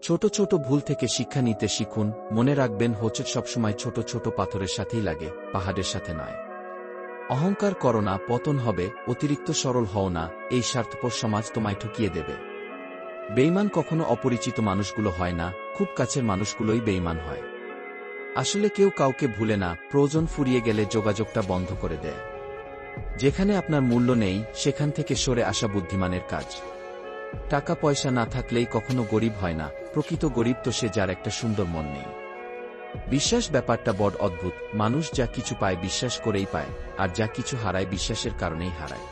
ছোট ছোট ভুল থেকে শিক্ষা নিতে শিখুন। মনে রাখবেন, হোঁচট সবসময় ছোট ছোট পাথরের সাথেই লাগে, পাহাড়ের সাথে নয়। অহংকার করো না, পতন হবে। অতিরিক্ত সরল হও না, এই স্বার্থপর সমাজ তোমায় ঠকিয়ে দেবে। বেঈমান কখনো অপরিচিত মানুষগুলো হয় না, খুব কাছের মানুষগুলোই বেঈমান হয়। আসলে কেউ কাউকে ভুলে না, প্রয়োজন ফুরিয়ে গেলে যোগাযোগটা বন্ধ করে দেয়। যেখানে আপনার মূল্য নেই, সেখান থেকে সরে আসা বুদ্ধিমানের কাজ। টাকা পয়সা না থাকলেই কখনো গরিব হয় না, প্রকৃত গরিব তো সে যার একটা সুন্দর মন নেই। বিশ্বাস ব্যাপারটা বড় অদ্ভুত। মানুষ যা কিছু পায় বিশ্বাস করেই পায়, আর যা কিছু হারায় বিশ্বাসের কারণেই হারায়।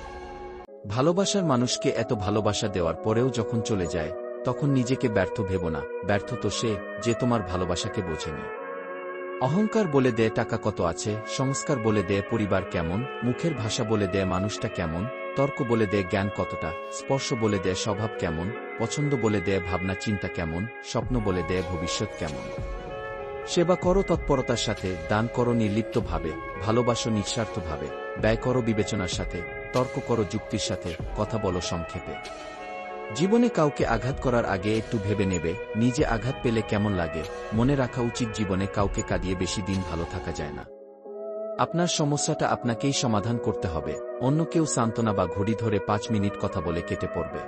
ভালোবাসার মানুষকে এত ভালোবাসা দেওয়ার পরেও যখন চলে যায়, তখন নিজেকে ব্যর্থ ভেবো না। ব্যর্থ তো সে, যে তোমার ভালোবাসাকে বোঝেনি। অহংকার বলে দেয় টাকা কত আছে, সংস্কার বলে দেয় পরিবার কেমন, মুখের ভাষা বলে দেয় মানুষটা কেমন, তর্ক বলে দেয় জ্ঞান কতটা, স্পর্শ বলে দেয় স্বভাব কেমন, পছন্দ বলে দেয় ভাবনা চিন্তা কেমন, স্বপ্ন বলে দেয় ভবিষ্যৎ কেমন। সেবা করো তৎপরতার সাথে, দান করো নির্লিপ্তভাবে, ভালোবাসো নিঃস্বার্থভাবে, ব্যয় করো বিবেচনার সাথে, তর্ক করো যুক্তির সাথে, কথা বলো সংক্ষেপে। জীবনে কাউকে আঘাত করার আগে একটু ভেবে নেবে, নিজে আঘাত পেলে কেমন লাগে। মনে রাখা উচিত, জীবনে কাউকে কাঁদিয়ে বেশি দিন ভালো থাকা যায় না। আপনার সমস্যাটা আপনাকেই সমাধান করতে হবে। অন্য কেউ সান্ত্বনা বা ঘড়ি ধরে 5 মিনিট কথা বলে কেটে পড়বে।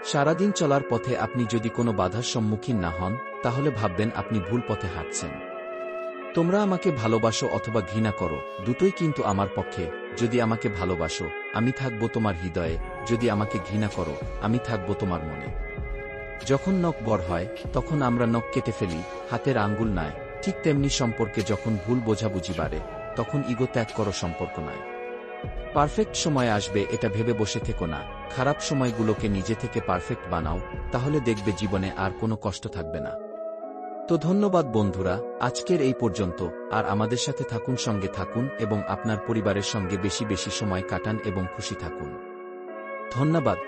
সারাদিন চলার পথে আপনি যদি কোনো বাধার সম্মুখীন না হন, তাহলে ভাববেন আপনি ভুল পথে হাঁটছেন। তোমরা আমাকে ভালোবাসো অথবা ঘৃণা করো, দুটোই কিন্তু আমার পক্ষে। যদি আমাকে ভালোবাসো, আমি থাকব তোমার হৃদয়ে। যদি আমাকে ঘৃণা করো, আমি থাকব তোমার মনে। যখন নখ বড় হয়, তখন আমরা নখ কেটে ফেলি, হাতের আঙ্গুল নয়। ঠিক তেমনি সম্পর্কে যখন ভুল বোঝাবুঝি বাড়ে, তখন ইগো ত্যাগ করো, সম্পর্ক নয়। পারফেক্ট সময় আসবে এটা ভেবে বসে থেকো না, খারাপ সময়গুলোকে নিজে থেকে পারফেক্ট বানাও। তাহলে দেখবে জীবনে আর কোনো কষ্ট থাকবে না। তো ধন্যবাদ বন্ধুরা, আজকের এই পর্যন্ত। আর আমাদের সাথে থাকুন, সঙ্গে থাকুন এবং আপনার পরিবারের সঙ্গে বেশি বেশি সময় কাটান এবং খুশি থাকুন। ধন্যবাদ।